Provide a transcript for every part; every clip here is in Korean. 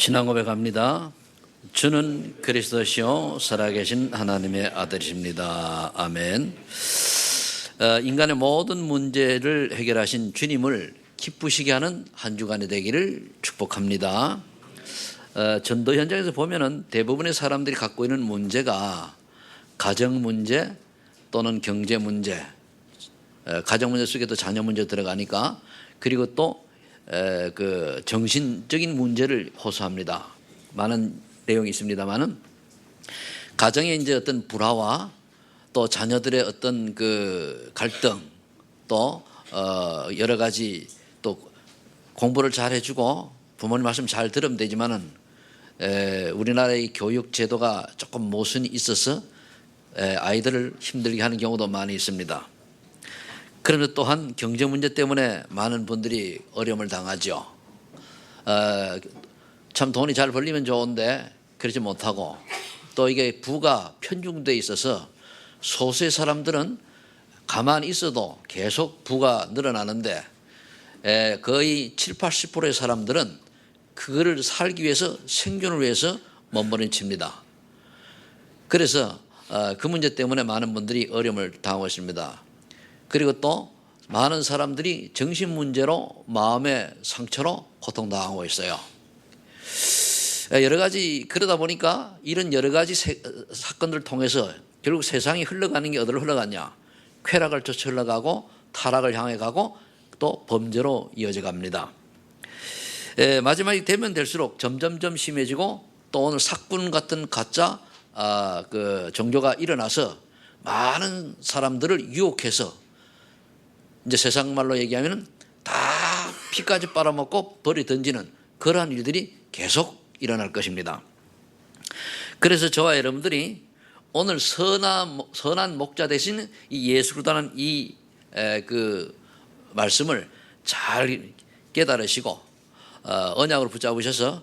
신앙 고백합니다. 주는 그리스도시요 살아계신 하나님의 아들이십니다. 아멘. 인간의 모든 문제를 해결하신 주님을 기쁘시게 하는 한 주간이 되기를 축복합니다. 전도 현장에서 보면은 대부분의 사람들이 갖고 있는 문제가 가정 문제 또는 경제 문제, 가정 문제 속에도 자녀 문제 들어가니까, 그리고 또 그 정신적인 문제를 호소합니다. 많은 내용이 있습니다만은 가정에 이제 어떤 불화와 또 자녀들의 어떤 그 갈등, 또 여러 가지, 또 공부를 잘 해주고 부모님 말씀 잘 들으면 되지만은 우리나라의 교육 제도가 조금 모순이 있어서 아이들을 힘들게 하는 경우도 많이 있습니다. 그러면 또한 경제 문제 때문에 많은 분들이 어려움을 당하죠. 참 돈이 잘 벌리면 좋은데 그러지 못하고, 또 이게 부가 편중되어 있어서 소수의 사람들은 가만히 있어도 계속 부가 늘어나는데 거의 7, 80%의 사람들은 그거를 살기 위해서, 생존을 위해서 몸부림칩니다. 그래서 그 문제 때문에 많은 분들이 어려움을 당하고 있습니다. 그리고 또 많은 사람들이 정신 문제로, 마음의 상처로 고통당하고 있어요. 여러 가지, 그러다 보니까 이런 여러 가지 사건들을 통해서 결국 세상이 흘러가는 게 어디로 흘러갔냐? 쾌락을 쫓아 흘러가고 타락을 향해 가고 또 범죄로 이어져 갑니다. 마지막이 되면 될수록 점점점 심해지고, 또 오늘 사꾼 같은 가짜 그 종교가 일어나서 많은 사람들을 유혹해서, 이제 세상 말로 얘기하면 다 피까지 빨아먹고 버리 던지는 그러한 일들이 계속 일어날 것입니다. 그래서 저와 여러분들이 오늘 선한 목자 대신 이 예수 그리스도라는 이 그 말씀을 잘 깨달으시고 언약으로 붙잡으셔서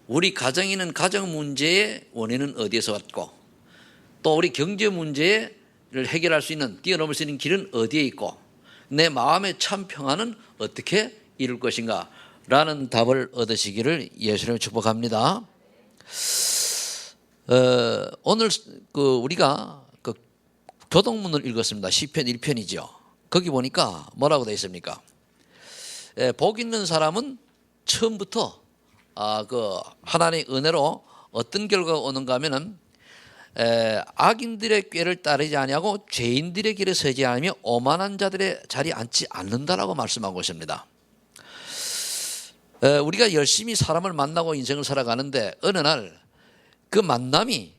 우리 가정에 있는 가정 문제의 원인은 어디에서 왔고, 또 우리 경제 문제를 해결할 수 있는, 뛰어넘을 수 있는 길은 어디에 있고, 내 마음의 참 평안은 어떻게 이룰 것인가 라는 답을 얻으시기를 예수님을 축복합니다. 오늘 우리가 교동문을 읽었습니다. 시편 1편이죠. 거기 보니까 뭐라고 되어 있습니까? 복 있는 사람은 처음부터 하나님의 은혜로 어떤 결과가 오는가 하면은 악인들의 꾀를 따르지 아니하고 죄인들의 길에 서지 않으며 오만한 자들의 자리에 앉지 않는다라고 말씀하고 있습니다. 우리가 열심히 사람을 만나고 인생을 살아가는데 어느 날 그 만남이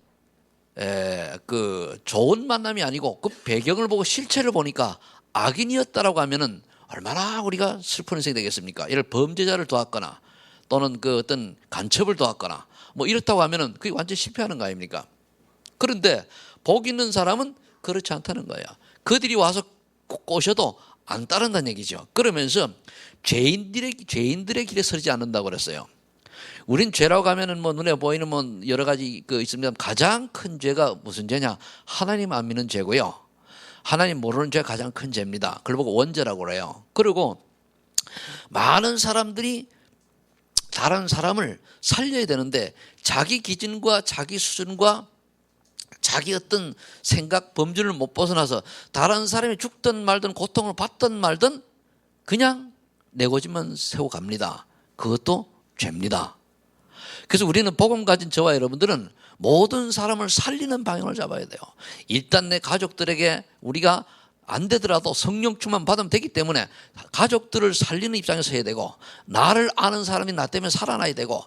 그 좋은 만남이 아니고 그 배경을 보고 실체를 보니까 악인이었다라고 하면은 얼마나 우리가 슬픈 인생이 되겠습니까? 이를 범죄자를 도왔거나 또는 그 어떤 간첩을 도왔거나 뭐 이렇다고 하면은 그게 완전 실패하는 거 아닙니까? 그런데 복 있는 사람은 그렇지 않다는 거예요. 그들이 와서 꼬셔도 안 따른다는 얘기죠. 그러면서 죄인들의 길에 서지 않는다고 그랬어요. 우린 죄라고 하면은 뭐 눈에 보이는 뭐 여러 가지 있습니다. 가장 큰 죄가 무슨 죄냐? 하나님 안 믿는 죄고요. 하나님 모르는 죄가 가장 큰 죄입니다. 그걸 보고 원죄라고 그래요. 그리고 많은 사람들이 다른 사람을 살려야 되는데 자기 기준과 자기 수준과 자기 어떤 생각, 범주를 못 벗어나서 다른 사람이 죽든 말든 고통을 받든 말든 그냥 내 고집만 세워 갑니다. 그것도 죄입니다. 그래서 우리는 복음 가진 저와 여러분들은 모든 사람을 살리는 방향을 잡아야 돼요. 일단 내 가족들에게 우리가 안 되더라도 성령 충만 받으면 되기 때문에 가족들을 살리는 입장에서 해야 되고, 나를 아는 사람이 나 때문에 살아나야 되고,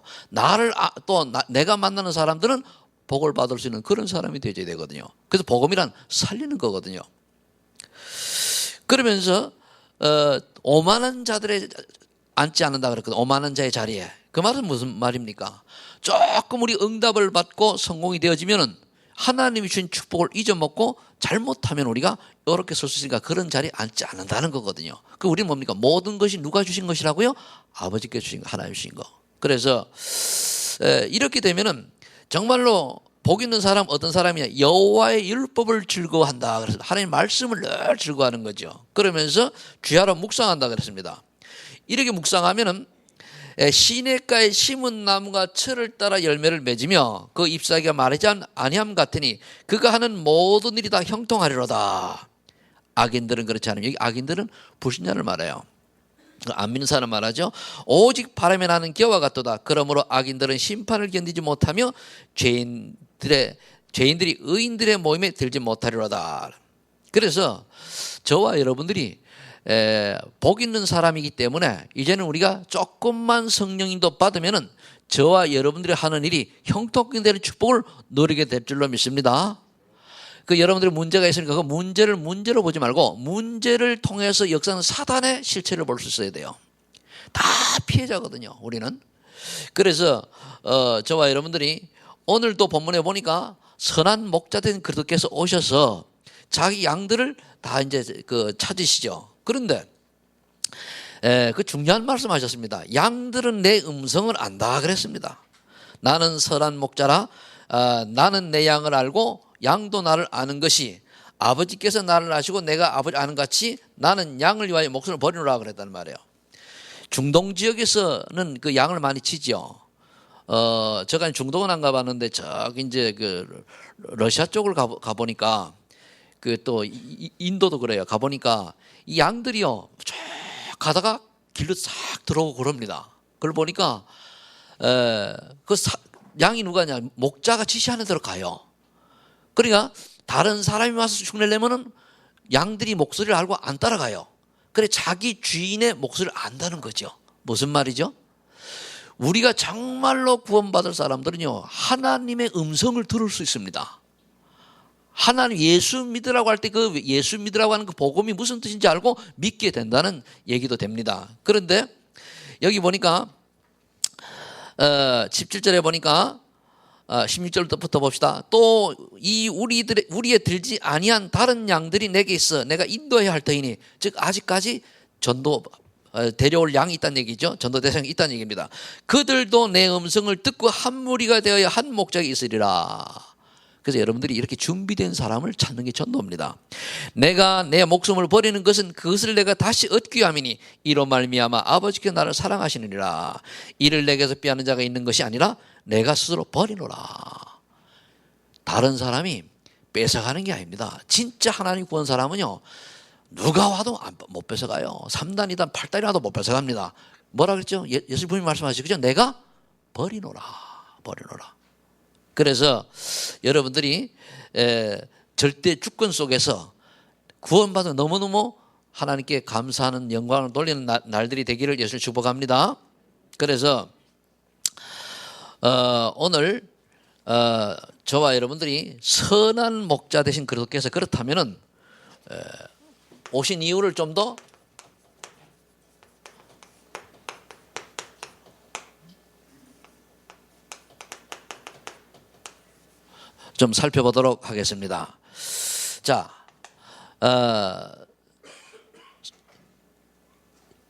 내가 만나는 사람들은 복을 받을 수 있는 그런 사람이 되어야 되거든요. 그래서 복음이란 살리는 거거든요. 그러면서 오만한 자들의 앉지 않는다 그랬거든요. 오만한 자의 자리에. 그 말은 무슨 말입니까? 조금 우리 응답을 받고 성공이 되어지면은 하나님이 주신 축복을 잊어먹고 잘못하면 우리가 이렇게 설 수 있으니까 그런 자리에 앉지 않는다는 거거든요. 그 우리는 뭡니까? 모든 것이 누가 주신 것이라고요? 아버지께 주신 거, 하나님 주신 거. 그래서 이렇게 되면은 정말로 복 있는 사람 어떤 사람이냐? 여호와의 율법을 즐거워한다. 그래서 하나님 말씀을 늘 즐거워하는 거죠. 그러면서 주야로 묵상한다 그랬습니다. 이렇게 묵상하면은 시냇가에 심은 나무가 철을 따라 열매를 맺으며 그 잎사귀가 마르지 아니함 같으니 그가 하는 모든 일이 다 형통하리로다. 악인들은 그렇지 않으면, 여기 악인들은 불신자를 말해요. 안 믿는 사람 말하죠. 오직 바람에 나는 기와 같도다. 그러므로 악인들은 심판을 견디지 못하며 죄인들이 의인들의 모임에 들지 못하리로다. 그래서 저와 여러분들이 복 있는 사람이기 때문에 이제는 우리가 조금만 성령님도 받으면은 저와 여러분들이 하는 일이 형통되는 축복을 누리게 될 줄로 믿습니다. 그 여러분들이 문제가 있으니까 그 문제를 문제로 보지 말고 문제를 통해서 역사는 사단의 실체를 볼 수 있어야 돼요. 다 피해자거든요, 우리는. 그래서 저와 여러분들이 오늘도 본문에 보니까 선한 목자된 그리스도께서 오셔서 자기 양들을 다 이제 찾으시죠. 그런데 그 중요한 말씀하셨습니다. 양들은 내 음성을 안다 그랬습니다. 나는 선한 목자라 나는 내 양을 알고 양도 나를 아는 것이 아버지께서 나를 아시고 내가 아버지 아는 같이 나는 양을 위하여 목숨을 버리노라 그랬단 말이에요. 중동 지역에서는 그 양을 많이 치죠. 제가 중동은 안 가봤는데 저기 이제 그 러시아 쪽을 가보니까 그 또 인도도 그래요. 가보니까 이 양들이요 쭉 가다가 길로 싹 들어오고 그럽니다. 그걸 보니까 양이 누가냐, 목자가 지시하는 대로 가요. 그러니까 다른 사람이 와서 흉내를 내면은 양들이 목소리를 알고 안 따라가요. 그래 자기 주인의 목소리를 안다는 거죠. 무슨 말이죠? 우리가 정말로 구원받을 사람들은요 하나님의 음성을 들을 수 있습니다. 하나님 예수 믿으라고 할 때 그 예수 믿으라고 하는 그 복음이 무슨 뜻인지 알고 믿게 된다는 얘기도 됩니다. 그런데 여기 보니까 17절에 보니까 16절부터 봅시다. 또 이 우리에 들지 아니한 다른 양들이 내게 있어 내가 인도해야 할 터이니, 즉 아직까지 전도 데려올 양이 있다는 얘기죠. 전도 대상이 있다는 얘기입니다. 그들도 내 음성을 듣고 한 무리가 되어야 한 목적이 있으리라. 그래서 여러분들이 이렇게 준비된 사람을 찾는 게 전도입니다. 내가 내 목숨을 버리는 것은 그것을 내가 다시 얻기 위함이니 이로 말미암아 아버지께서 나를 사랑하시느니라. 이를 내게서 빼앗는 자가 있는 것이 아니라 내가 스스로 버리노라. 다른 사람이 뺏어가는 게 아닙니다. 진짜 하나님 구원 사람은요 누가 와도 못 뺏어가요. 3단이든 8단이라도 못 뺏어갑니다. 뭐라 그랬죠? 예수님이 말씀하시죠. 그죠? 내가 버리노라. 그래서 여러분들이 절대 주권 속에서 구원받아 너무너무 하나님께 감사하는 영광을 돌리는 날들이 되기를 예수를 축복합니다. 그래서 오늘 저와 여러분들이 선한 목자 되신 그리스도께서 그렇다면은 오신 이유를 좀 더 좀 살펴보도록 하겠습니다. 자,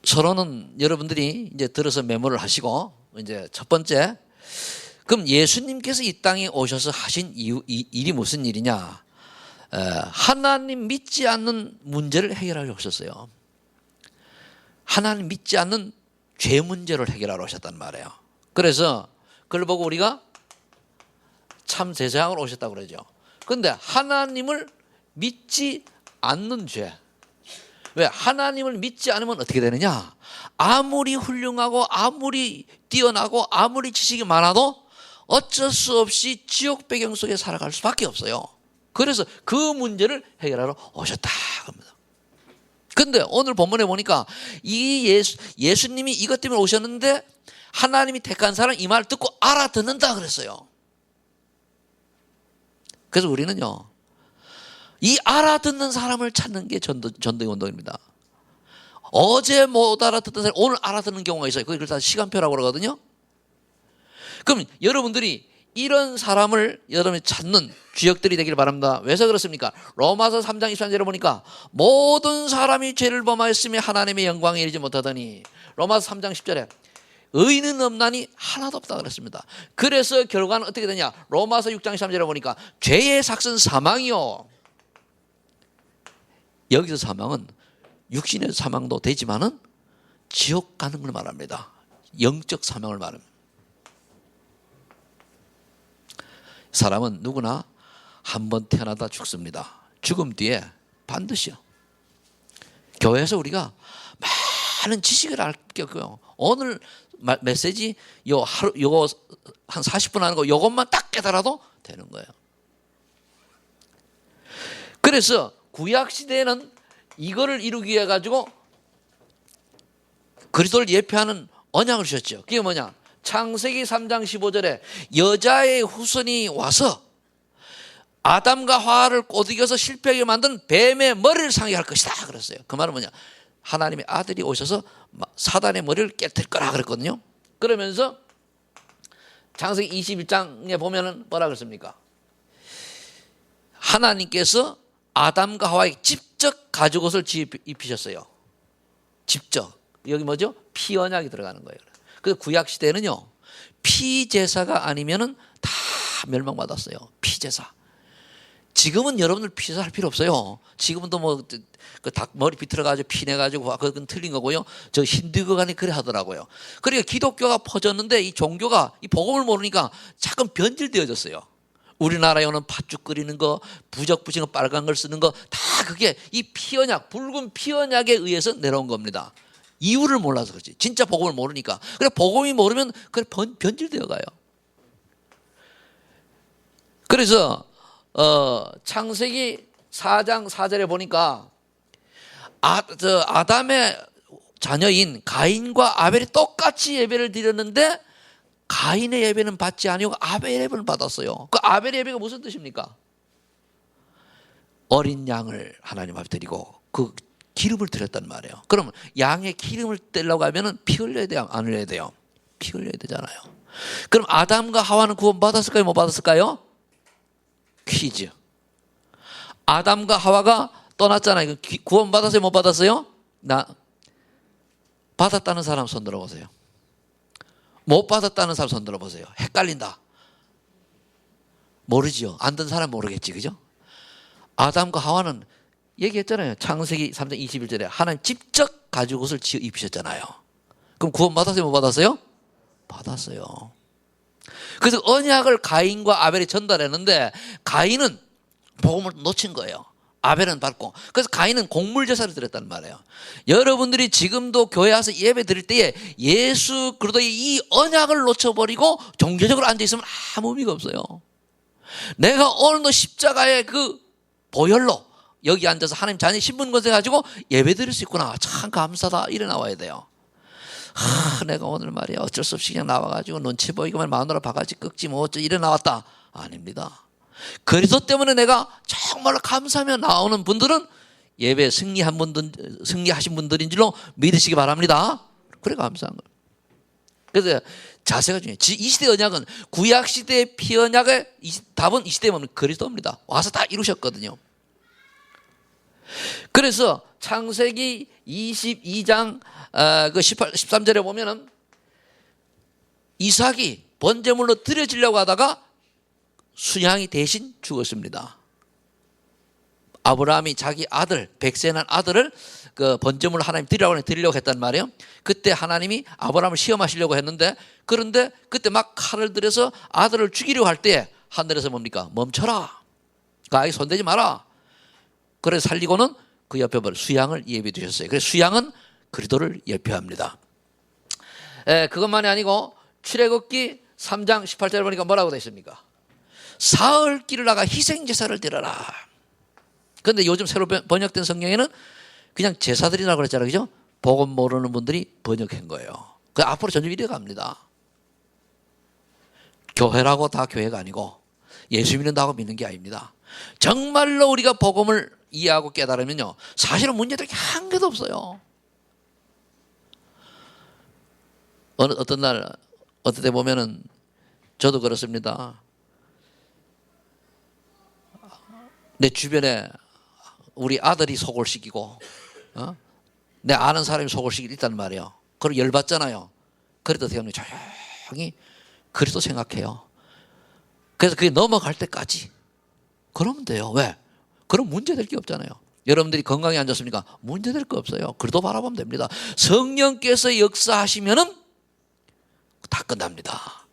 서론은 여러분들이 이제 들어서 메모를 하시고, 이제 첫 번째, 그럼 예수님께서 이 땅에 오셔서 하신 일이 무슨 일이냐? 하나님 믿지 않는 문제를 해결하려 오셨어요. 하나님 믿지 않는 죄 문제를 해결하러 오셨단 말이에요. 그래서 그걸 보고 우리가 참 제사장으로 오셨다고 그러죠. 그런데 하나님을 믿지 않는 죄. 왜? 하나님을 믿지 않으면 어떻게 되느냐? 아무리 훌륭하고 아무리 뛰어나고 아무리 지식이 많아도 어쩔 수 없이 지옥 배경 속에 살아갈 수밖에 없어요. 그래서 그 문제를 해결하러 오셨다 합니다. 그런데 오늘 본문에 보니까 이 예수님이 이것 때문에 오셨는데 하나님이 택한 사람 이 말 듣고 알아듣는다 그랬어요. 그래서 우리는요 이 알아듣는 사람을 찾는 게 전도의 운동입니다. 어제 못 알아듣던 사람이 오늘 알아듣는 경우가 있어요. 그걸 다 시간표라고 그러거든요. 그럼 여러분들이 이런 사람을 여러분이 찾는 주역들이 되길 바랍니다. 왜서 그렇습니까? 로마서 3장 23절에 보니까 모든 사람이 죄를 범하였으며 하나님의 영광에 이르지 못하더니, 로마서 3장 10절에 의인은 없나니 하나도 없다 그랬습니다. 그래서 결과는 어떻게 되냐? 로마서 6장 13절에 보니까 죄의 삭은 사망이요. 여기서 사망은 육신의 사망도 되지만은 지옥 가는 걸 말합니다. 영적 사명을 말합니다. 사람은 누구나 한 번 태어나다 죽습니다. 죽음 뒤에 반드시요. 교회에서 우리가 많은 지식을 알게고요. 오늘 메시지 요 한 40분 하는 거 요것만 딱 깨달아도 되는 거예요. 그래서 구약 시대에는 이거를 이루기 위해 가지고 그리스도를 예표하는 언약을 주셨죠. 그게 뭐냐? 창세기 3장 15절에 여자의 후손이 와서 아담과 하와를 꼬드겨서 실패하게 만든 뱀의 머리를 상하게 할 것이다 그랬어요. 그 말은 뭐냐? 하나님의 아들이 오셔서 사단의 머리를 깨뜨릴 거라 그랬거든요. 그러면서 창세기 21장에 보면은 뭐라 그랬습니까? 하나님께서 아담과 하와에게 직접 가죽옷을 입히셨어요. 직접. 여기 뭐죠? 피 언약이 들어가는 거예요. 그래서 구약 시대는요, 피 제사가 아니면은 다 멸망받았어요. 피 제사. 지금은 여러분들 피 제사 할 필요 없어요. 지금은 또 뭐 그 닭 머리 비틀어가지고 피 내가지고 그건 틀린 거고요. 저 힌두교간이 그래 하더라고요. 그러니까 기독교가 퍼졌는데 이 종교가 이 복음을 모르니까 자꾸 변질되어졌어요. 우리나라에 오는 팥죽 끓이는 거, 부적 붙이는 거, 빨간 걸 쓰는 거 다 그게 이 피언약, 붉은 피언약에 의해서 내려온 겁니다. 이유를 몰라서 그렇지. 진짜 복음을 모르니까. 그래 복음이 모르면 그래 변질되어 가요. 그래서 창세기 4장 4절에 보니까 아담의 자녀인 가인과 아벨이 똑같이 예배를 드렸는데 가인의 예배는 받지 아니고 아벨의 예배를 받았어요. 그 아벨의 예배가 무슨 뜻입니까? 어린 양을 하나님 앞에 드리고 그 기름을 드렸단 말이에요. 그럼 양의 기름을 떼려고 하면은 피 흘려야 돼요? 안 흘려야 돼요? 피 흘려야 되잖아요. 그럼 아담과 하와는 구원 받았을까요? 못 받았을까요? 퀴즈. 아담과 하와가 떠났잖아요. 구원 받았어요? 못 받았어요? 나 받았다는 사람 손 들어보세요. 못 받았다는 사람 손 들어보세요. 헷갈린다. 모르지요. 안 든 사람 모르겠지, 그죠? 아담과 하와는 얘기했잖아요. 창세기 3장 21절에 하나님 직접 가죽옷을 입히셨잖아요. 그럼 구원 받았어요? 못 받았어요? 받았어요. 그래서 언약을 가인과 아벨이 전달했는데 가인은 복음을 놓친 거예요. 아벨은 받고. 그래서 가인은 곡물 제사를 드렸단 말이에요. 여러분들이 지금도 교회 와서 예배 드릴 때에 예수 그리스도의 이 언약을 놓쳐버리고 종교적으로 앉아있으면 아무 의미가 없어요. 내가 오늘도 십자가의 그 보혈로 여기 앉아서 하나님 자녀 신분 건설해가지고 예배 드릴 수 있구나. 참 감사다. 이래 나와야 돼요. 내가 오늘 말이야 어쩔 수 없이 그냥 나와가지고 눈치 보이기만 마누라 바가지 꺾지 뭐 어쩌 이래 나왔다. 아닙니다. 그리스도 때문에 내가 정말로 감사하며 나오는 분들은 예배 승리하신 분들인 줄로 믿으시기 바랍니다. 그래 감사한 거예요. 그래서 자세가 중요해요. 이 시대 언약은 구약 시대의 피 언약의 답은 이 시대에 보면 그리스도입니다. 와서 다 이루셨거든요. 그래서 창세기 22장 13절에 보면은 이삭이 번제물로 드려지려고 하다가 순양이 대신 죽었습니다. 아브라함이 자기 아들, 백세 난 아들을 그 번제물로 하나님 드리려고 했단 말이에요. 그때 하나님이 아브라함을 시험하시려고 했는데 그런데 그때 막 칼을 들여서 아들을 죽이려고 할 때 하늘에서 뭡니까? 멈춰라. 아이 손대지 마라. 그래서 살리고는 그 옆에 수양을 예비해 두셨어요. 그래서 수양은 그리스도를 예표합니다. 그것만이 아니고 출애굽기 3장 18절에 보니까 뭐라고 되어 있습니까? 사흘 길을 나가 희생제사를 드려라. 그런데 요즘 새로 번역된 성경에는 그냥 제사드리라고 그랬잖아요. 그죠? 복음 모르는 분들이 번역한 거예요. 그 앞으로 점점 이래 갑니다. 교회라고 다 교회가 아니고 예수 믿는다고 믿는 게 아닙니다. 정말로 우리가 복음을 이해하고 깨달으면요, 사실은 문제들이 한 개도 없어요. 어떤 날, 어떤 때 보면은 저도 그렇습니다. 내 주변에 우리 아들이 속을 시키고, 내 아는 사람이 속을 시키고 있단 말이에요. 그걸 열받잖아요. 그래도 대원이 조용히 그리스도 생각해요. 그래서 그게 넘어갈 때까지 그러면 돼요. 왜? 그럼 문제될 게 없잖아요. 여러분들이 건강에 앉았습니까? 문제될 거 없어요. 그래도 바라보면 됩니다. 성령께서 역사하시면은 다 끝납니다.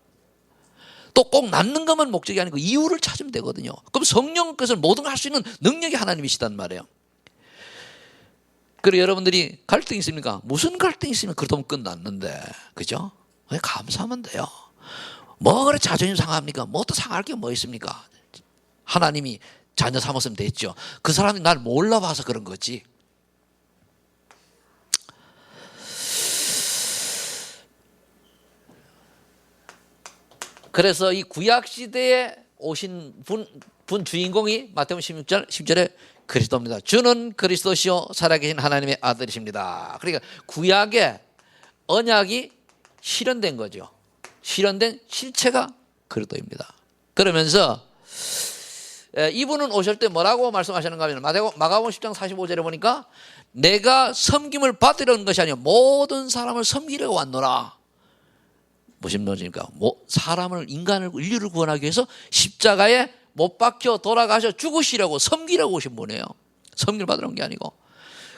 또 꼭 낫는 것만 목적이 아니고 이유를 찾으면 되거든요. 그럼 성령께서 모든 걸 할 수 있는 능력이 하나님이시단 말이에요. 그리고 여러분들이 갈등이 있습니까? 무슨 갈등이 있으면 그러면 끝났는데, 그죠? 그냥 감사하면 돼요. 뭐 그래 자존심 상합니까? 뭐 또 상할 게 뭐 있습니까? 하나님이 자녀 삼았으면 됐죠. 그 사람이 날 몰라봐서 그런 거지. 그래서 이 구약시대에 오신 분 주인공이 마태복음 16절 10절에 그리스도입니다. 주는 그리스도시요 살아계신 하나님의 아들이십니다. 그러니까 구약의 언약이 실현된 거죠. 실현된 실체가 그리스도입니다. 그러면서 이분은 오실 때 뭐라고 말씀하시는가 하면 마가복음 10장 45절에 보니까 내가 섬김을 받으려는 것이 아니라 모든 사람을 섬기려고 왔노라. 무슨 말입니까? 인간을 인류를 구원하기 위해서 십자가에 못 박혀 돌아가셔 죽으시려고 섬기려고 오신 분이에요. 섬기를 받으러 온 게 아니고.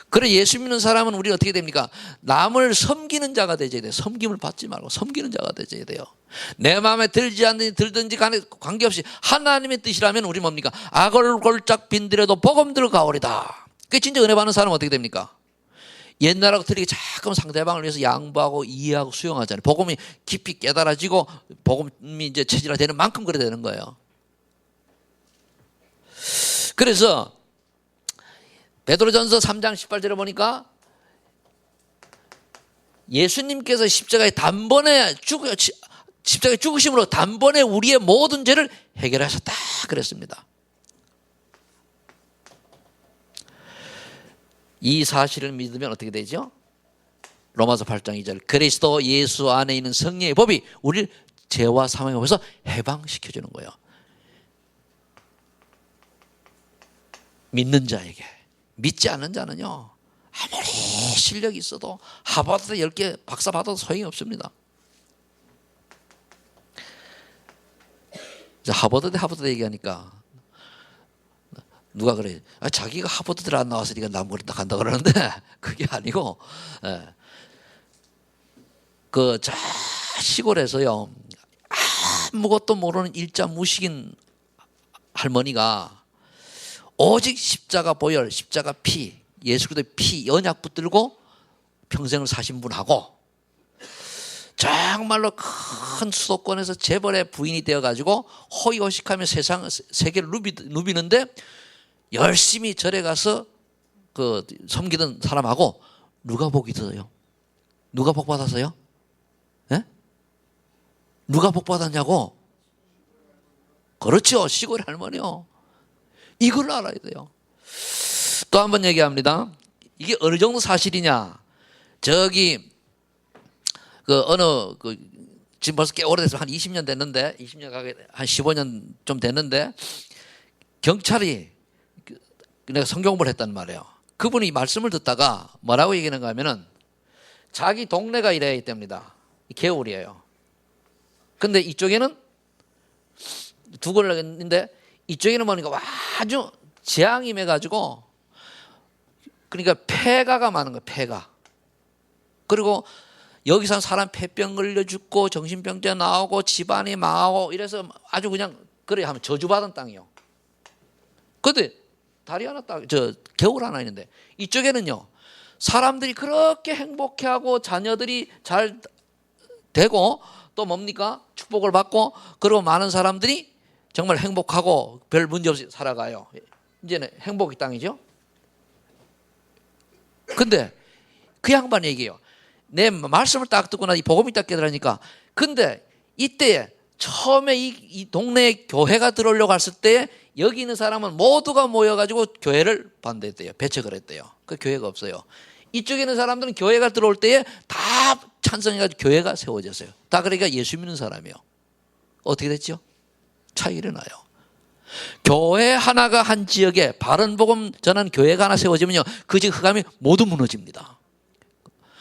그래 예수 믿는 사람은 우리 어떻게 됩니까? 남을 섬기는 자가 되어야 돼요. 섬김을 받지 말고 섬기는 자가 되어야 돼요. 내 마음에 들지 않든지 들든지 관계없이 하나님의 뜻이라면 우리 뭡니까? 악을 골짝 빈들여도 복음 들어가오리다. 그게 진짜 은혜 받는 사람은 어떻게 됩니까? 옛날하고 틀리게 자꾸 상대방을 위해서 양보하고 이해하고 수용하잖아요. 복음이 깊이 깨달아지고 복음이 이제 체질화되는 만큼 그래 되는 거예요. 그래서 베드로전서 3장 18절에 보니까 예수님께서 십자가에 죽으심으로 단번에 우리의 모든 죄를 해결하셨다 그랬습니다. 이 사실을 믿으면 어떻게 되죠? 로마서 8장 2절 그리스도 예수 안에 있는 성령의 법이 우리를 죄와 사망의 법에서 해방시켜주는 거예요. 믿는 자에게. 믿지 않는 자는요 아무리 실력이 있어도 하버드 10개 박사 받아도 소용이 없습니다. 하버드 얘기하니까 누가 그래 자기가 하버드를 안 나와서 네가 남고린다 간다 그러는데 그게 아니고 그 시골에서요 아무것도 모르는 일자 무식인 할머니가 오직 십자가 보혈, 십자가 피, 예수 그리스도의 피, 언약 붙들고 평생을 사신 분하고 정말로 큰 수도권에서 재벌의 부인이 되어가지고 호의호식하며 세계를 누비는데 열심히 절에 가서 섬기던 사람하고 누가 복이 더요? 누가 복 받았어요? 예? 누가 복 받았냐고? 그렇죠. 시골 할머니요. 이걸 알아야 돼요. 또 한 번 얘기합니다. 이게 어느 정도 사실이냐? 저기 지금 벌써 꽤 오래돼서 한 20년 됐는데 20년 가게 한 15년 좀 됐는데 경찰이 내가 성경공부를 했단 말이에요. 그분이 말씀을 듣다가 뭐라고 얘기하는가 하면은 자기 동네가 이래야 됩니다. 개울이에요. 근데 이쪽에는 두 걸로 있는데 이쪽에는 뭐니까 아주 재앙이 임해가지고 그러니까 폐가가 많은 거예요. 폐가. 그리고 여기 산 사람 폐병 걸려 죽고 정신병자 나오고 집안이 망하고 이래서 아주 그냥 그래 하면 저주받은 땅이요. 근데 다리 하나 겨울 하나 있는데 이쪽에는요 사람들이 그렇게 행복해하고 자녀들이 잘 되고 또 뭡니까 축복을 받고 그리고 많은 사람들이 정말 행복하고 별 문제 없이 살아가요. 이제는 행복의 땅이죠. 근데 그 양반 얘기해요. 내 말씀을 딱 듣고 나 이 복음이 딱 깨달으니까 근데 이때에 처음에 이 동네에 교회가 들어오려고 했을 때 여기 있는 사람은 모두가 모여가지고 교회를 반대했대요. 배척을 했대요. 그 교회가 없어요. 이쪽에 있는 사람들은 교회가 들어올 때에 다 찬성해가지고 교회가 세워졌어요. 다 그러니까 예수 믿는 사람이에요. 어떻게 됐죠? 차이 일어나요. 교회 하나가 한 지역에 바른 복음 전하는 교회가 하나 세워지면요 그 지역 흑암이 모두 무너집니다.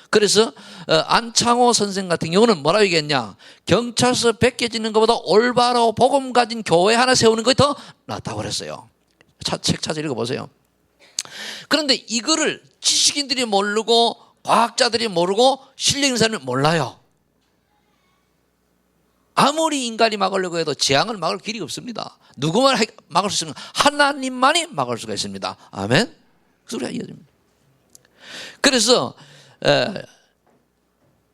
그래서 안창호 선생 같은 경우는 뭐라고 얘기했냐, 경찰서 벗겨지는 것보다 올바로 복음 가진 교회 하나 세우는 것이 더 낫다고 그랬어요. 책 찾아 읽어보세요. 그런데 이거를 지식인들이 모르고 과학자들이 모르고 실력 있는 사람이 몰라요. 아무리 인간이 막으려고 해도 재앙을 막을 길이 없습니다. 누구만 막을 수 있으면 하나님만이 막을 수가 있습니다. 아멘. 그 소리가 이어집니다. 그래서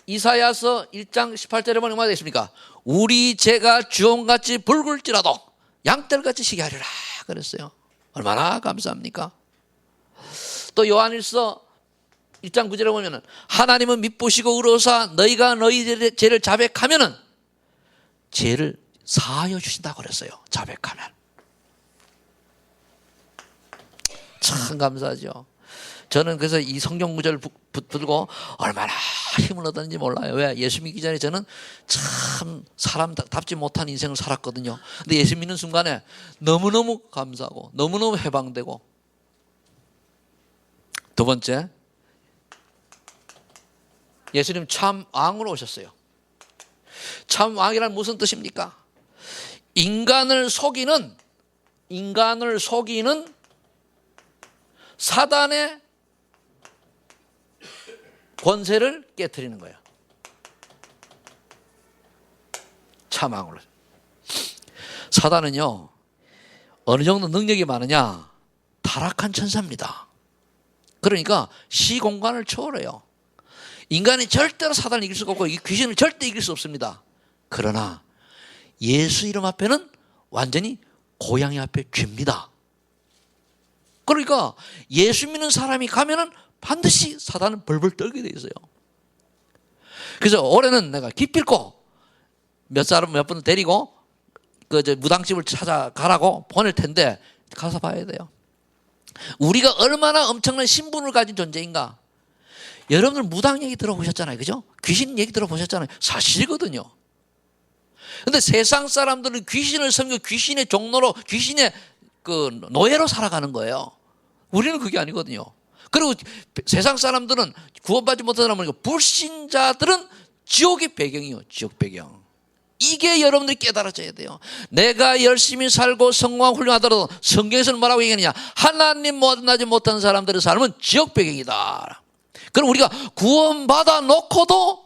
이사야서 1장 18절에 보면 뭐가 되겠습니까? 우리 죄가 주홍같이 붉을지라도 양털같이 시게 하리라 그랬어요. 얼마나 감사합니까? 또 요한일서 1장 9절에 보면 하나님은 미쁘시고 의로우사 너희가 너희들의 죄를 자백하면은 죄를 사하여 주신다고 그랬어요. 자백하면. 참 감사하죠. 저는 그래서 이 성경 구절을 붙들고 얼마나 힘을 얻었는지 몰라요. 왜? 예수 믿기 전에 저는 참 사람답지 못한 인생을 살았거든요. 근데 예수 믿는 순간에 너무너무 감사하고 너무너무 해방되고. 두 번째, 예수님 참 왕으로 오셨어요. 참 왕이란 무슨 뜻입니까? 인간을 속이는 사단의 권세를 깨트리는 거예요. 참 왕으로. 사단은요, 어느 정도 능력이 많으냐? 타락한 천사입니다. 그러니까 시공간을 초월해요. 인간이 절대로 사단을 이길 수가 없고 귀신을 절대 이길 수 없습니다. 그러나 예수 이름 앞에는 완전히 고양이 앞에 쥐입니다. 그러니까 예수 믿는 사람이 가면은 반드시 사단은 벌벌 떨게 돼 있어요. 그래서 올해는 내가 기필코 몇 분 데리고 무당집을 찾아가라고 보낼 텐데 가서 봐야 돼요. 우리가 얼마나 엄청난 신분을 가진 존재인가. 여러분들 무당 얘기 들어보셨잖아요. 그죠? 귀신 얘기 들어보셨잖아요. 사실이거든요. 근데 세상 사람들은 귀신을 섬기고 귀신의 종로로 귀신의 노예로 살아가는 거예요. 우리는 그게 아니거든요. 그리고 세상 사람들은 구원받지 못한 사람은 불신자들은 지옥의 배경이에요. 지옥 배경. 이게 여러분들이 깨달아져야 돼요. 내가 열심히 살고 성공하고 훌륭하더라도 성경에서는 뭐라고 얘기하느냐? 하나님 만나지 못한 사람들의 삶은 지옥 배경이다. 그럼 우리가 구원받아 놓고도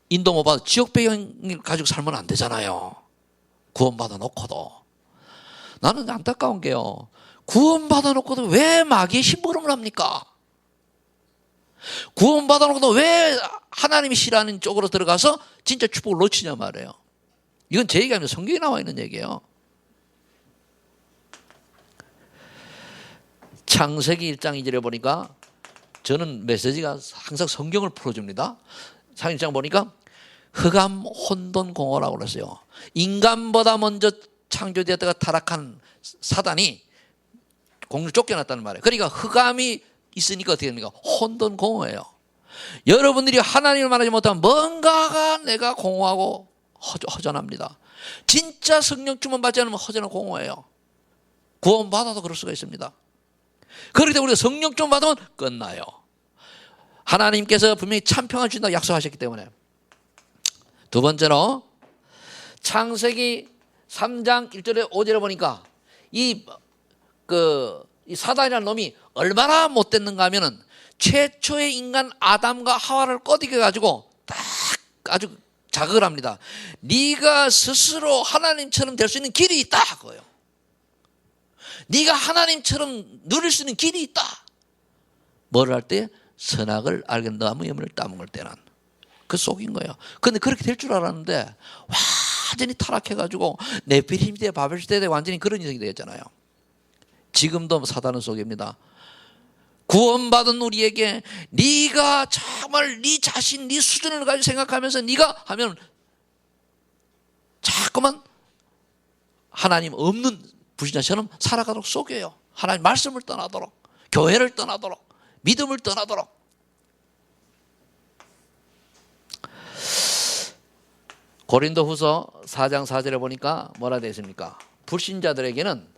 인도 못 받아 지옥 배경을 가지고 살면 안 되잖아요. 구원받아 놓고도. 나는 안타까운 게요. 구원받아 놓고도 왜 마귀의 심부름을 합니까? 구원받아 놓고도 왜 하나님이 싫어하는 쪽으로 들어가서 진짜 축복을 놓치냐 말이에요. 이건 제 얘기가 아니라 성경에 나와 있는 얘기예요. 창세기 1장 2절에 보니까 저는 메시지가 항상 성경을 풀어줍니다. 창세기 1장 보니까 흑암 혼돈 공허라고 그랬어요. 인간보다 먼저 창조되었다가 타락한 사단이 공중을 쫓겨났다는 말이에요. 그러니까 흑암이 있으니까 어떻게 됩니까? 혼돈 공허예요. 여러분들이 하나님을 만나지 못하면 뭔가가 내가 공허하고 허전합니다. 진짜 성령 충만 받지 않으면 허전하고 공허해요. 구원 받아도 그럴 수가 있습니다. 그렇기 때문에 우리가 성령 충만 받으면 끝나요. 하나님께서 분명히 참 평안 주신다고 약속하셨기 때문에. 두 번째로 창세기 3장 1절에 5절에 보니까 이 사단이라는 놈이 얼마나 못됐는가 하면은 최초의 인간 아담과 하와를 꺼디게 가지고 딱 아주 자극을 합니다. 네가 스스로 하나님처럼 될 수 있는 길이 있다 그거예요. 네가 하나님처럼 누릴 수 있는 길이 있다. 뭐를 할 때? 선악을 알게 나무 열매를 따먹을 때는. 그 속인 거예요. 그런데 그렇게 될 줄 알았는데 완전히 타락해가지고 네피림 시대 바벨 시대에 완전히 그런 인생이 되었잖아요. 지금도 사단은 속입니다. 구원받은 우리에게 네가 정말 네 자신, 네 수준을 가지고 생각하면서 네가 하면 자꾸만 하나님 없는 불신자처럼 살아가도록 속여요. 하나님 말씀을 떠나도록, 교회를 떠나도록, 믿음을 떠나도록. 고린도후서 4장 4절에 보니까 뭐라 되어 있습니까? 불신자들에게는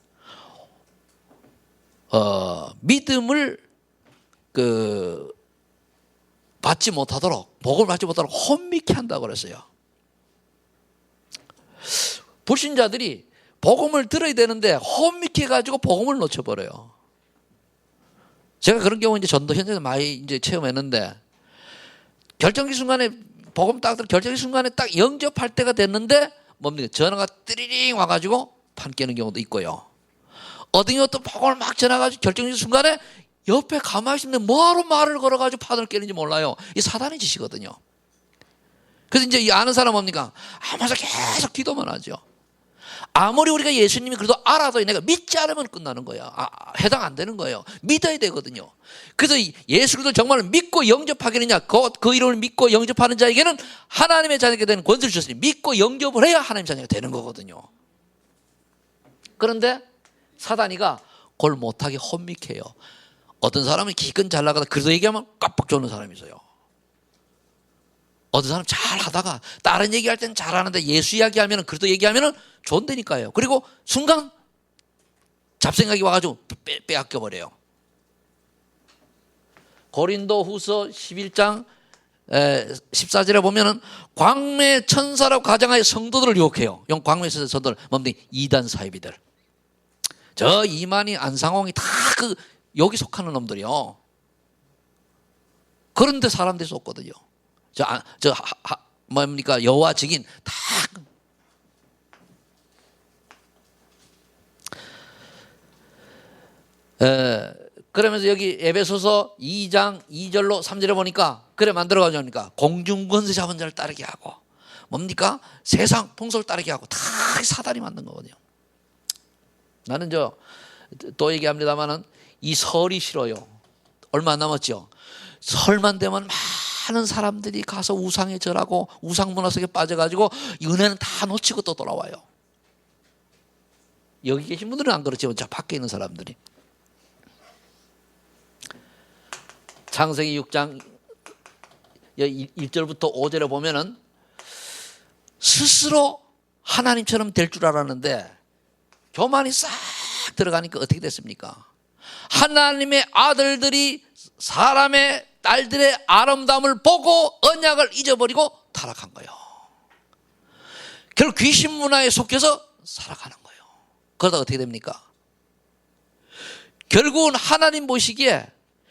믿음을 받지 못하도록, 복을 받지 못하도록 혼미케 한다고 그랬어요. 불신자들이 복음을 들어야 되는데 혼미케 해가지고 복음을 놓쳐버려요. 제가 그런 경우 이제 전도 현장에서 많이 이제 체험했는데 결정적 순간에 복음 딱 결정의 순간에 딱 영접할 때가 됐는데 뭡니까? 전화가 띠리링 와가지고 판 깨는 경우도 있고요. 어떤 경우도 복음을 막 전화가지고 결정의 순간에 옆에 가만히 있는데 뭐하러 말을 걸어가지고 판을 깨는지 몰라요. 이 사단의 짓이거든요. 그래서 이제 이 아는 사람 뭡니까? 아마서 계속 기도만 하죠. 아무리 우리가 예수님이 그래도 알아도 내가 믿지 않으면 끝나는 거야. 해당 안 되는 거예요. 믿어야 되거든요. 그래서 예수 그리스도를 정말 믿고 영접하겠느냐, 그 이름을 믿고 영접하는 자에게는 하나님의 자녀가 되는 권세를 주셨으니 믿고 영접을 해야 하나님의 자녀가 되는 거거든요. 그런데 사단이가 그걸 못하게 혼미해요. 어떤 사람은 기껏 잘 나가다 그래도 얘기하면 깜빡 졸는 사람이 있어요. 어떤 사람 잘 하다가 다른 얘기할 때는 잘하는데 예수 이야기하면 그래도 얘기하면 좋은데니까요. 그리고 순간 잡생각이 와가지고 빼앗겨버려요. 고린도 후서 11장 14절에 보면은 광매 천사라고 가장하여 성도들을 유혹해요. 광매 천사들 뭡니까? 이단 사이비들. 저 이만희 안상홍이 다 여기 속하는 놈들이요. 그런데 사람들이 속거든요. 뭡니까? 여호와 증인 다. 그러면서 여기 에베소서 2장 2절로 3절에 보니까 그래 만들어가지고 하니까 공중권세 잡은 자를 따르게 하고 뭡니까? 세상 풍속을 따르게 하고 다 사단이 만든 거거든요. 나는 또 얘기합니다만은 이 설이 싫어요. 얼마 안 남았죠. 설만 되면 많은 사람들이 가서 우상에 절하고 우상 문화 속에 빠져가지고 은혜는 다 놓치고 또 돌아와요. 여기 계신 분들은 안 그렇지만 저 밖에 있는 사람들이. 창세기 6장 1절부터 5절에 보면은 스스로 하나님처럼 될 줄 알았는데 교만이 싹 들어가니까 어떻게 됐습니까? 하나님의 아들들이 사람의 딸들의 아름다움을 보고 언약을 잊어버리고 타락한 거예요. 결국 귀신 문화에 속해서 살아가는 거예요. 그러다 어떻게 됩니까? 결국은 하나님 보시기에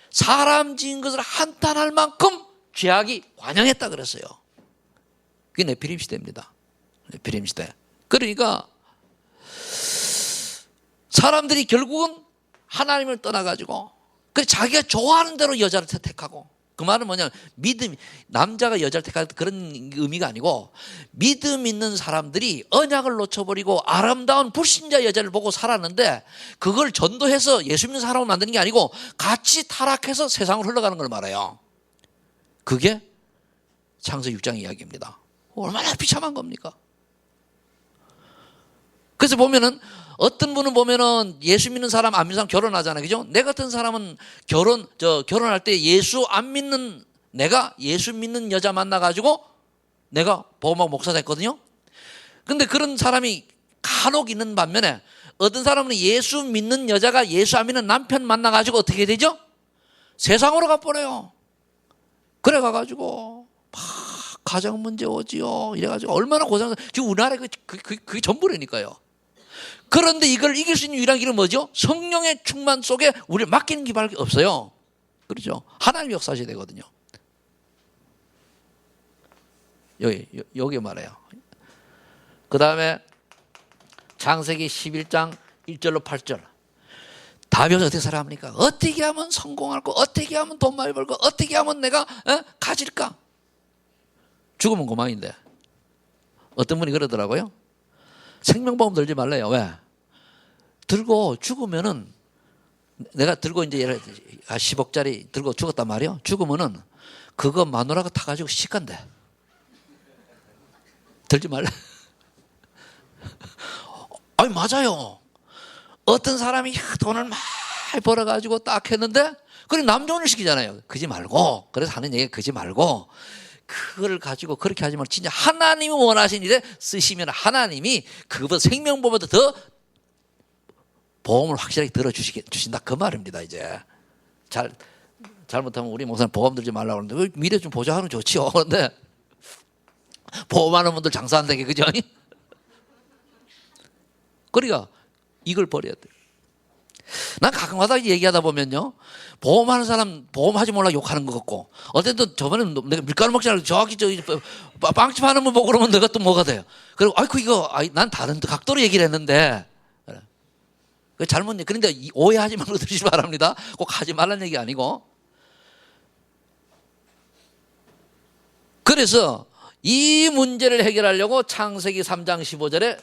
사람 지은 것을 한탄할 만큼 죄악이 관영했다 그랬어요. 그게 네피림 시대입니다. 네피림 시대. 그러니까 사람들이 결국은 하나님을 떠나가지고 자기가 좋아하는 대로 여자를 택하고, 그 말은 뭐냐면 남자가 여자를 택하는 그런 의미가 아니고 믿음 있는 사람들이 언약을 놓쳐버리고 아름다운 불신자 여자를 보고 살았는데 그걸 전도해서 예수 믿는 사람을 만드는 게 아니고 같이 타락해서 세상으로 흘러가는 걸 말해요. 그게 창세기 6장 이야기입니다. 얼마나 비참한 겁니까? 그래서 보면은 어떤 분은 보면은 예수 믿는 사람 안 믿는 사람 결혼하잖아요. 그죠? 내 같은 사람은 결혼할 때 예수 안 믿는, 내가 예수 믿는 여자 만나가지고 내가 보험하고 목사 됐거든요. 근데 그런 사람이 간혹 있는 반면에 어떤 사람은 예수 믿는 여자가 예수 안 믿는 남편 만나가지고 어떻게 되죠? 세상으로 가버려요. 그래 가가지고 막 가정 문제 오지요. 이래가지고 얼마나 고생, 지금 우리나라에 그게 전부라니까요. 그런데 이걸 이길 수 있는 유일한 길은 뭐죠? 성령의 충만 속에 우리를 맡기는 길밖에 없어요. 그렇죠? 하나님 역사하셔야 되거든요. 여기 말해요. 그 다음에 창세기 11장 1절로 8절. 다윗은 어떻게 살아갑니까? 어떻게 하면 성공할까? 어떻게 하면 돈 많이 벌까? 어떻게 하면 내가 가질까? 죽으면 그만인데. 어떤 분이 그러더라고요. 생명보험 들지 말래요. 왜? 들고 죽으면은, 내가 들고 이제 예를 들어 10억짜리 들고 죽었단 말이에요. 죽으면은 그거 마누라가 타가지고 시간대. 들지 말래. 아니, 맞아요. 어떤 사람이 돈을 많이 벌어가지고 딱 했는데, 그래, 남존을 시키잖아요. 그지 말고. 그래서 하는 얘기가 그지 말고. 그걸 가지고 그렇게 하지 말고 진짜 하나님이 원하신 일에 쓰시면 하나님이 그것보다 생명보험보다 더 보험을 확실하게 들어주신다 그 말입니다. 이제 잘못하면 우리 목사님 보험 들지 말라고 하는데 미래 좀 보장하는 좋지요. 그런데 보험하는 분들 장사한다게 그죠? 그러니까 이걸 버려야 돼. 난 가끔가다 얘기하다 보면요, 보험하는 사람 보험하지 말라 욕하는 것 같고, 어쨌든 저번에 내가 밀가루 먹지 않고 저기 빵집 하는 분 보고 그러면 내가 또 뭐가 돼요. 그리고 아이고 이거 난 다른 각도로 얘기를 했는데 그 잘못. 그런데 오해하지 말고 들으시기 바랍니다. 꼭 하지 말라는 얘기 아니고. 그래서 이 문제를 해결하려고 창세기 3장 15절에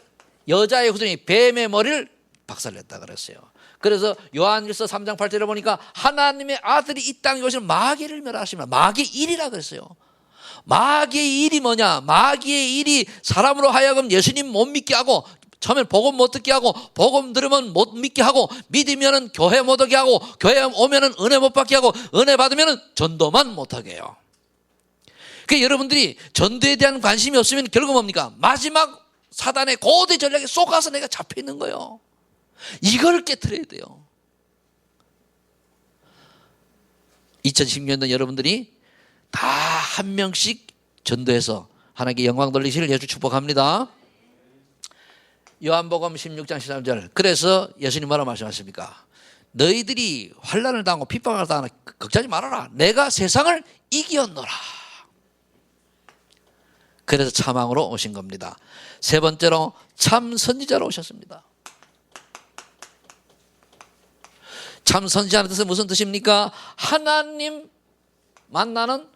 여자의 후손이 뱀의 머리를 박살냈다 그랬어요. 그래서 요한일서 3장 8절에 보니까 하나님의 아들이 이 땅에 오시면 마귀를 멸하시면, 마귀의 일이라 그랬어요. 마귀의 일이 뭐냐? 마귀의 일이 사람으로 하여금 예수님 못 믿게 하고, 처음엔 복음 못 듣게 하고, 복음 들으면 못 믿게 하고, 믿으면은 교회 못 오게 하고, 교회 오면은 은혜 못 받게 하고, 은혜 받으면은 전도만 못 하게 해요. 그러니까 여러분들이 전도에 대한 관심이 없으면 결국 뭡니까? 마지막 사단의 고대 전략에 쏘가서 내가 잡혀 있는 거예요. 이걸 깨트려야 돼요. 2010년도 여러분들이 다 한 명씩 전도해서 하나님께 영광 돌리시를 예수 축복합니다. 요한복음 16장 13절. 그래서 예수님 뭐라고 말씀하십니까? 너희들이 환난을 당하고 핍박을 당하나 걱정하지 말아라. 내가 세상을 이기었노라. 그래서 참왕으로 오신 겁니다. 세 번째로 참 선지자로 오셨습니다. 참 선지자는 뜻은 무슨 뜻입니까? 하나님 만나는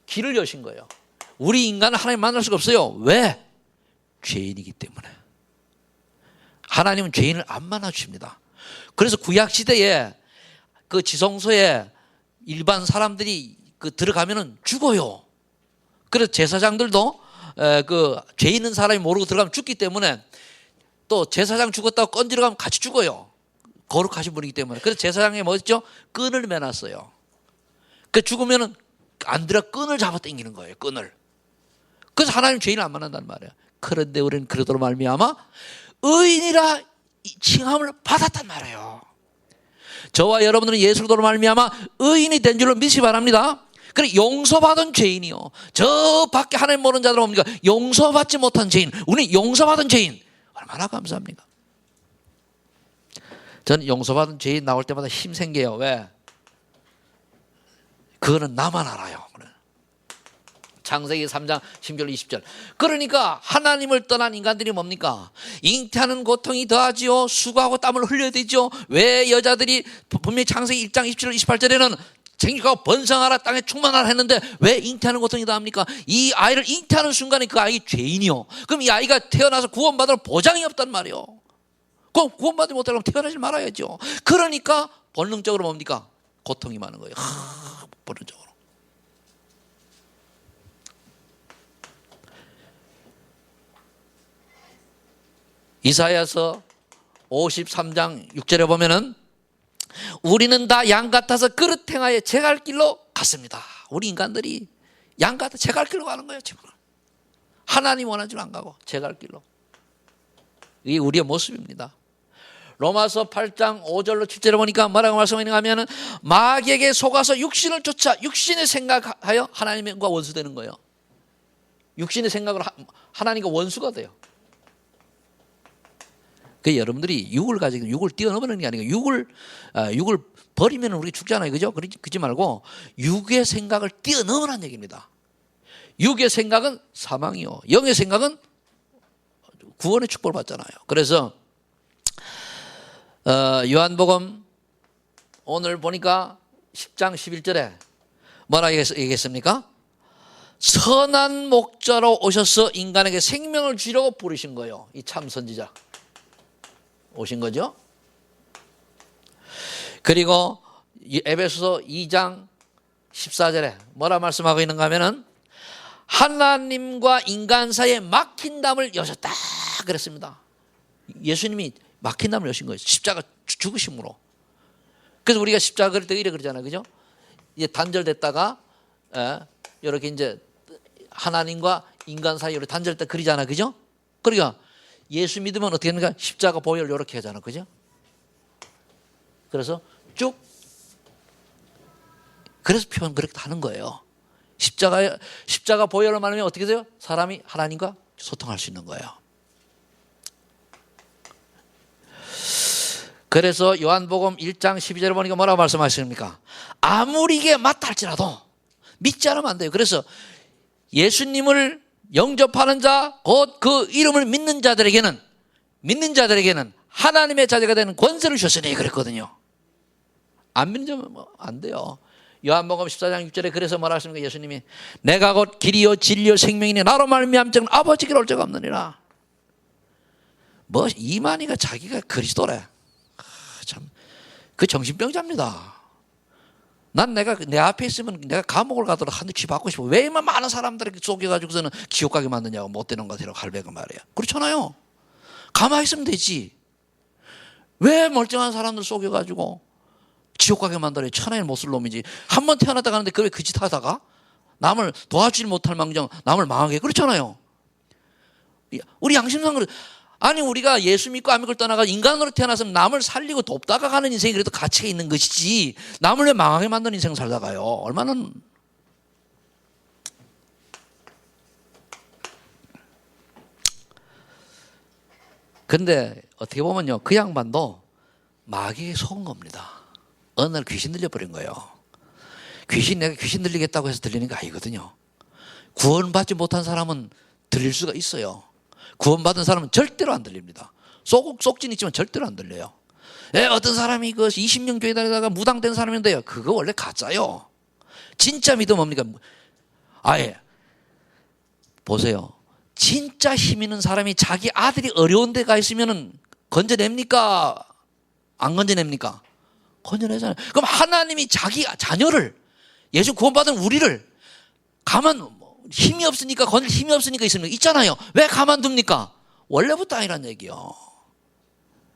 길을 여신 거예요. 우리 인간은 하나님 만날 수가 없어요. 왜? 죄인이기 때문에. 하나님은 죄인을 안 만나 주십니다. 그래서 구약 시대에 그 지성소에 일반 사람들이 들어가면은 죽어요. 그래서 제사장들도 그 죄 있는 사람이 모르고 들어가면 죽기 때문에, 또 제사장 죽었다고 건지러 가면 같이 죽어요. 거룩하신 분이기 때문에. 그래서 제사장에 뭐였죠? 끈을 매놨어요. 그 죽으면은 안 들어 끈을 잡아 당기는 거예요. 끈을. 그래서 하나님 죄인을 안 만난단 말이에요. 그런데 우리는 그러도록 말미암아 의인이라 칭함을 받았단 말이에요. 저와 여러분들은 예수 그리스도로 말미암아 의인이 된 줄로 믿으시기 바랍니다. 그래, 용서받은 죄인이요. 저 밖에 하나님 모르는 자들은 뭡니까? 용서받지 못한 죄인. 우리는 용서받은 죄인. 얼마나 감사합니까? 저는 용서받은 죄인 나올 때마다 힘 생겨요. 왜? 그거는 나만 알아요. 창세기 3장 10절 20절. 그러니까 하나님을 떠난 인간들이 뭡니까? 잉태하는 고통이 더하지요. 수고하고 땀을 흘려야 되죠. 왜 여자들이 분명히 창세기 1장 27절 28절에는 생육하고 번성하라 땅에 충만하라 했는데 왜 잉태하는 고통이 더합니까? 이 아이를 잉태하는 순간에 그 아이 죄인이요. 그럼 이 아이가 태어나서 구원받을 보장이 없단 말이에요. 그럼 구원받지 못하려면 태어나지 말아야죠. 그러니까 본능적으로 뭡니까? 고통이 많은 거예요. 본능적으로. 이사야서 53장 6절에 보면은 우리는 다 양 같아서 그릇 행하여 제 갈 길로 갔습니다. 우리 인간들이 양 같아 제 갈 길로 가는 거예요. 지금 하나님 원하는 줄 안 가고 제 갈 길로. 이게 우리의 모습입니다. 로마서 8장 5절로 7절에 보니까 뭐라고 말씀하는가 하면은 마귀에게 속아서 육신을 쫓아 육신의 생각하여 하나님과 원수되는 거예요. 육신의 생각으로 하나님과 원수가 돼요. 그 여러분들이 육을 가지고 육을 뛰어넘는 게 아니고 육을 버리면 우리 죽잖아요. 그죠? 그러지 말고 육의 생각을 뛰어넘으라는 얘기입니다. 육의 생각은 사망이요. 영의 생각은 구원의 축복을 받잖아요. 그래서 요한복음 오늘 보니까 10장 11절에 뭐라고 얘기했습니까? 선한 목자로 오셔서 인간에게 생명을 주려고 부르신 거예요. 이 참 선지자 오신 거죠. 그리고 에베소서 2장 14절에 뭐라 말씀하고 있는가 하면은 하나님과 인간 사이에 막힌 담을 여셨다 그랬습니다. 예수님이 막힌 담을 여신 거예요. 십자가 죽으심으로. 그래서 우리가 십자가 그릴 때 이래 그러잖아요. 그죠? 이제 단절됐다가 이렇게 이제 하나님과 인간 사이로 단절됐다 그리잖아. 그죠? 그러니까 예수 믿으면 어떻게 하는가? 십자가 보혈을 이렇게 하잖아. 그죠? 그래서 쭉. 그래서 표현 그렇게 하는 거예요. 십자가 보혈을 말하면 어떻게 돼요? 사람이 하나님과 소통할 수 있는 거예요. 그래서 요한복음 1장 12절에 보니까 뭐라고 말씀하십니까? 아무리 이게 맞다 할지라도 믿지 않으면 안 돼요. 그래서 예수님을 영접하는 자, 곧 그 이름을 믿는 자들에게는 하나님의 자녀가 되는 권세를 주셨으니 그랬거든요. 안 믿는 자면 안 돼요. 요한복음 14장 6절에 그래서 뭐라 하십니까? 예수님이 내가 곧 길이요 진리요 생명이니 나로 말미암 자는 아버지께 올 자가 없느니라. 뭐 이만희가 자기가 그리스도래. 참, 그 정신병자입니다. 난 내가 내 앞에 있으면 내가 감옥을 가도록 한대 취받고 싶어. 왜 이만 많은 사람들에게 속여가지고서는 지옥 가게 만드냐고, 못되는 거 데려가 갈배가 말이야. 그렇잖아요. 가만히 있으면 되지. 왜 멀쩡한 사람들 속여가지고 지옥 가게 만들어요? 천하의 못쓸 놈이지. 한 번 태어났다 가는데 그왜 그 짓 하다가 남을 도와주지 못할 망정 남을 망하게. 그렇잖아요. 우리 양심상으로, 아니 우리가 예수 믿고 안 믿고 떠나가 인간으로 태어나서 남을 살리고 돕다가 가는 인생이 그래도 가치가 있는 것이지, 남을 왜 망하게 만드는 인생 살다가요. 얼마나. 근데 어떻게 보면요, 그 양반도 마귀에 속은 겁니다. 어느 날 귀신 들려버린 거예요. 내가 귀신 들리겠다고 해서 들리는 게 아니거든요. 구원받지 못한 사람은 들릴 수가 있어요. 구원받은 사람은 절대로 안 들립니다. 속진 있지만 절대로 안 들려요. 어떤 사람이 그 20년 교회 다니다가 무당된 사람인데요, 그거 원래 가짜요. 진짜 믿음 뭡니까? 아예 보세요. 진짜 힘 있는 사람이 자기 아들이 어려운 데 가 있으면 건져냅니까? 안 건져냅니까? 건져내잖아요. 그럼 하나님이 자기 자녀를, 예수 구원받은 우리를 가만, 힘이 없으니까 건질 힘이 없으니까 있잖아요. 왜 가만둡니까? 원래부터 아니란 얘기요.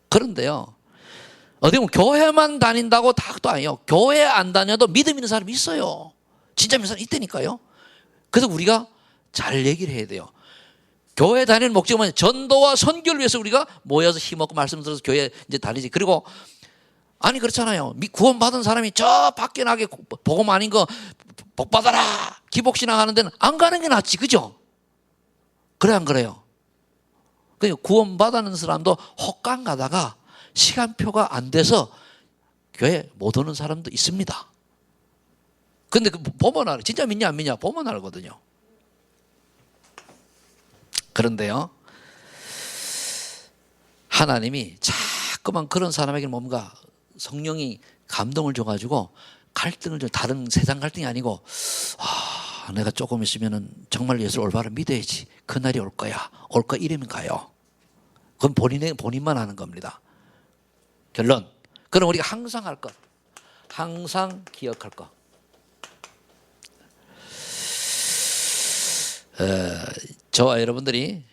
그런데요, 어디 보면 교회만 다닌다고 다도 아니에요. 교회 안 다녀도 믿음 있는 사람이 있어요. 진짜 믿는 사람이 있다니까요. 그래서 우리가 잘 얘기를 해야 돼요. 교회 다니는 목적은 전도와 선교를 위해서 우리가 모여서 힘없고 말씀 들어서 교회 이제 다니지. 그리고 아니 그렇잖아요. 구원받은 사람이 저 밖에 나게 복음 아닌 거 복받아라 기복신앙 하는 데는 안 가는 게 낫지, 그죠? 그래 안 그래요? 구원받는 사람도 혹강 가다가 시간표가 안 돼서 교회 못 오는 사람도 있습니다. 근데 보면 알아. 진짜 믿냐 안 믿냐 보면 알거든요. 그런데요, 하나님이 자꾸만 그런 사람에게 뭔가 성령이 감동을 줘가지고 갈등을 줘. 다른 세상 갈등이 아니고, 내가 조금 있으면은 정말 예수를 올바로 믿어야지. 그날이 올 거야. 이러면 가요. 그건 본인만 하는 겁니다. 결론. 그럼 우리가 항상 할 것. 항상 기억할 것. 저와 여러분들이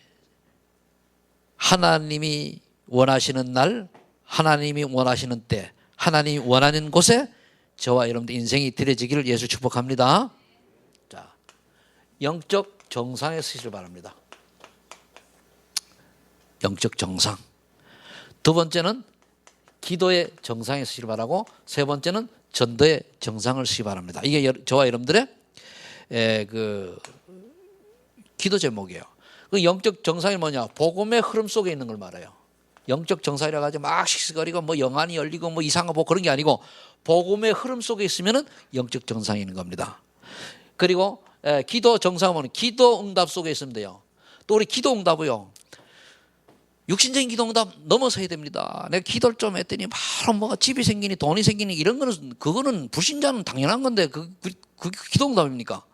하나님이 원하시는 날, 하나님이 원하시는 때, 하나님이 원하는 곳에 저와 여러분들 인생이 드려지기를 예수 축복합니다. 자, 영적 정상에 서시길 바랍니다. 영적 정상. 두 번째는 기도의 정상에 서시길 바라고, 세 번째는 전도의 정상을 서시기 바랍니다. 이게 저와 여러분들의 기도 제목이에요. 그 영적 정상이 뭐냐? 복음의 흐름 속에 있는 걸 말해요. 영적 정상이라고 하지 막 씩씩거리고 뭐 영안이 열리고 뭐 이상한 뭐 그런 게 아니고, 복음의 흐름 속에 있으면은 영적 정상이 있는 겁니다. 그리고 기도 정상은 기도 응답 속에 있으면 돼요. 또 우리 기도 응답이요, 육신적인 기도 응답 넘어서야 됩니다. 내가 기도를 좀 했더니 바로 뭐가 집이 생기니 돈이 생기니 이런 거는, 그거는 불신자는 당연한 건데 그 기도 응답입니까?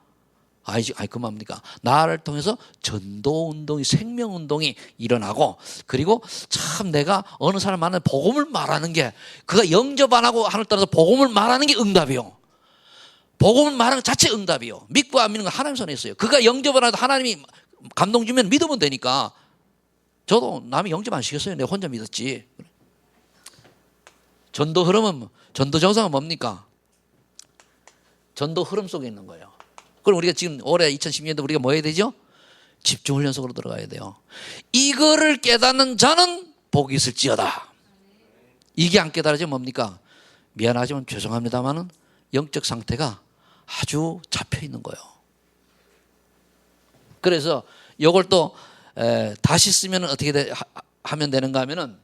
아이 그만합니까? 나를 통해서 전도운동이, 생명운동이 일어나고, 그리고 참 내가 어느 사람 만나면 복음을 말하는 게, 그가 영접 안 하고 하늘 따라서 복음을 말하는 게 응답이요. 복음을 말하는 것 자체 응답이요. 믿고 안 믿는 건 하나님 손에 있어요. 그가 영접을 안 해도 하나님이 감동 주면 믿으면 되니까. 저도 남이 영접 안 시켰어요. 내가 혼자 믿었지. 전도 흐름은, 전도 정상은 뭡니까? 전도 흐름 속에 있는 거예요. 그럼 우리가 지금 올해 2010년도 우리가 뭐 해야 되죠? 집중훈련 속으로 들어가야 돼요. 이거를 깨닫는 자는 복이 있을지어다. 이게 안 깨달아지면 뭡니까? 미안하지만 죄송합니다만은 영적 상태가 아주 잡혀 있는 거예요. 그래서 이걸 또 다시 쓰면 어떻게 하면 되는가 하면은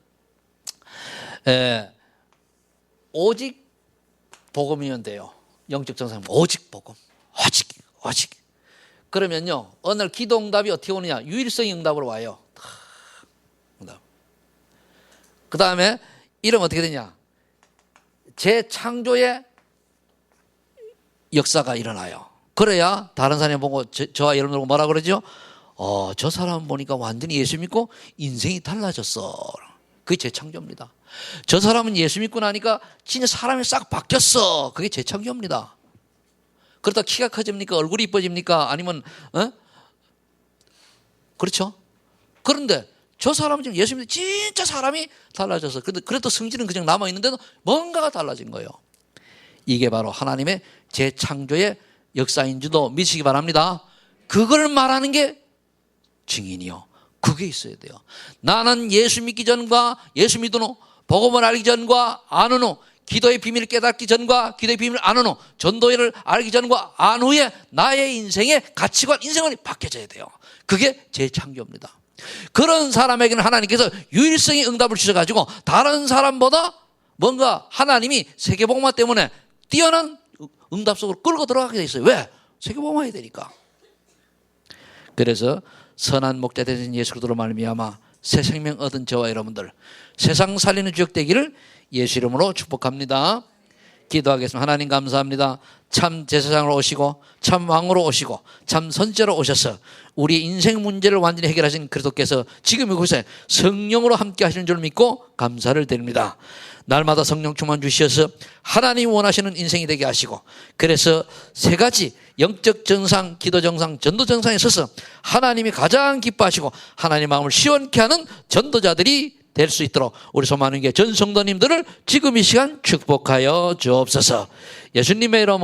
오직 복음이면 돼요. 영적 정상 오직 복음. 오직. 그러면요, 어느 날 기도 응답이 어떻게 오느냐? 유일성 응답으로 와요. 응답. 그 다음에 이러면 어떻게 되냐? 재창조의 역사가 일어나요. 그래야 다른 사람이 보고 저와 여러분 보고 뭐라 그러죠? 저 사람 보니까 완전히 예수 믿고 인생이 달라졌어. 그게 재창조입니다. 저 사람은 예수 믿고 나니까 진짜 사람이 싹 바뀌었어. 그게 재창조입니다. 그러다 키가 커집니까? 얼굴이 이뻐집니까? 아니면 그렇죠? 그런데 저 사람은 지금 예수 믿고 진짜 사람이 달라졌어. 그래도 성질은 그냥 남아있는데도 뭔가가 달라진 거예요. 이게 바로 하나님의 재창조의 역사인 줄도 믿으시기 바랍니다. 그걸 말하는 게 증인이요. 그게 있어야 돼요. 나는 예수 믿기 전과 예수 믿은 후, 복음을 알기 전과 아는 후, 기도의 비밀을 깨닫기 전과 기도의 비밀을 아는 후, 전도를 알기 전과 안 후에 나의 인생의 가치관, 인생을 바뀌어져야 돼요. 그게 재창조입니다. 그런 사람에게는 하나님께서 유일성의 응답을 주셔가지고 다른 사람보다 뭔가 하나님이 세계복음화 때문에 뛰어난 응답 속으로 끌고 들어가게 돼 있어요. 왜? 세계복음화 해야 되니까. 그래서 선한 목자 되신 예수 그리스도로 말미암아 새 생명 얻은 저와 여러분들 세상 살리는 주역 되기를 예수 이름으로 축복합니다. 기도하겠습니다. 하나님 감사합니다. 참 제사장으로 오시고 참 왕으로 오시고 참 선지자로 오셔서 우리 인생 문제를 완전히 해결하신 그리스도께서 지금 이곳에 성령으로 함께 하시는 줄 믿고 감사를 드립니다. 날마다 성령 충만 주셔서 하나님이 원하시는 인생이 되게 하시고 그래서 세 가지 영적 정상, 기도 정상, 전도 정상에 서서 하나님이 가장 기뻐하시고 하나님의 마음을 시원케 하는 전도자들이 될 수 있도록 우리 소망하는 게 전 성도님들을 지금 이 시간 축복하여 주옵소서. 예수님의 이름으로